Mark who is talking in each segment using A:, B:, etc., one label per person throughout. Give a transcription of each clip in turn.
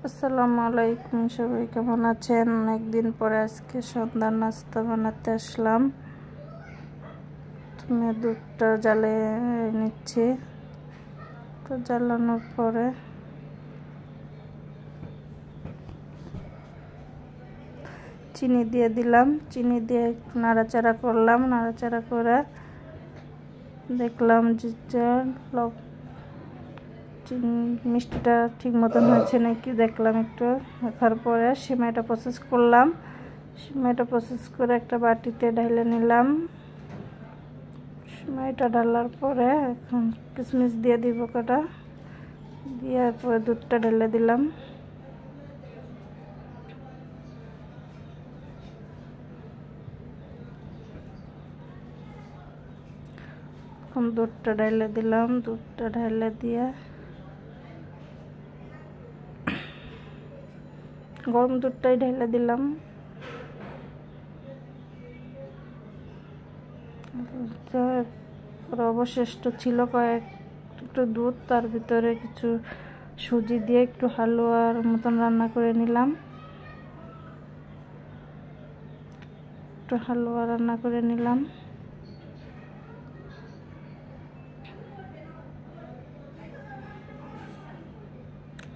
A: আসসালামু আলাইকুম, সবাই কেমন আছেন? অনেকদিন পরে আজকে সন্ধ্যার নাস্তা বানাতে আসলাম। তুমি দুধটা জ্বালে নিচ্ছি। তো জ্বালানোর পরে চিনি দিয়ে দিলাম। চিনি দিয়ে একটু নাড়াচাড়া করলাম। নাড়াচাড়া করে দেখলাম যে মিষ্টিটা ঠিক মতন হয়েছে নাকি দেখলাম। একটু দেখার পরে সিমাইটা প্রসেস করলাম। সিমাইটা প্রসেস করে একটা বাটিতে ঢেলে নিলাম। সিমাইটা ঢালার পরে এখন কিশমিশ দিয়ে দিব কটা, দেওয়ার পরে দুধটা ঢেলে দিলাম। এখন দুধটা ঢেলে দিলাম। দুধটা ঢেলে দিয়ে গরম দুধটাই ঢেলে দিলাম। অবশিষ্ট ছিল একটু দুধ, তার ভিতরে কিছু সুজি দিয়ে একটু হালুয়ার মতন রান্না করে নিলাম। একটু হালুয়া রান্না করে নিলাম।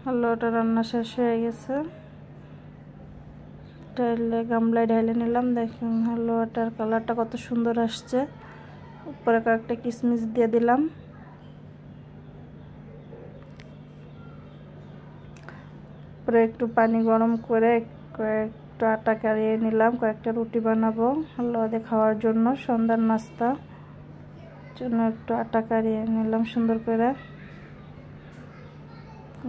A: হালুয়াটা রান্না শেষ হয়ে গেছে। গামলায় ঢেলে নিলাম। দেখুন হালুয়াটার কালারটা কত সুন্দর আসছে। উপরে কয়েকটা কিশমিশ দিয়ে দিলাম। পরে একটু পানি গরম করে কয়েকটা আটা কারিয়ে নিলাম। কয়েকটা রুটি বানাবো হালুয়া দিয়ে খাওয়ার জন্য, সন্ধ্যার নাস্তা জন্য একটু আটা কারিয়ে নিলাম। সুন্দর করে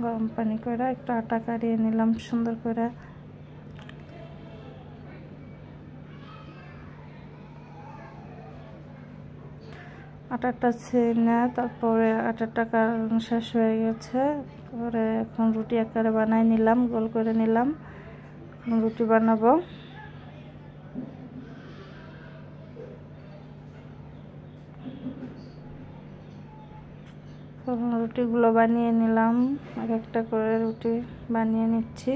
A: গরম পানি করে একটু আটা কারিয়ে নিলাম সুন্দর করে। আটাটা ছেনে তারপরে আটাটা শেষ হয়ে গেছে। পরে এখন রুটি আকারে বানাই নিলাম, গোল করে নিলাম। রুটি বানাবো। রুটিগুলো বানিয়ে নিলাম। এক একটা করে রুটি বানিয়ে নিচ্ছি।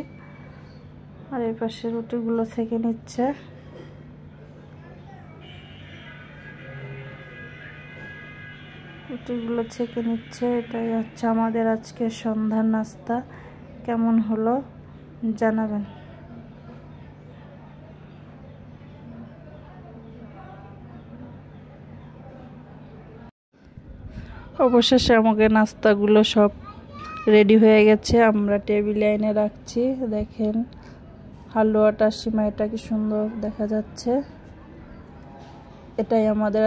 A: আর এই পাশে রুটিগুলো সেঁকে নিচ্ছে। রুটিগুলো ছেঁকে নিচ্ছে। এটাই হচ্ছে আমাদের আজকে সন্ধ্যার নাস্তা। কেমন হলো জানাবেন। অবশেষে আমাদের নাস্তাগুলো সব রেডি হয়ে গেছে। আমরা টেবিলে এনে রাখছি। দেখেন হালুয়াটা, সিমাইটা কি সুন্দর দেখা যাচ্ছে। এটাই আমাদের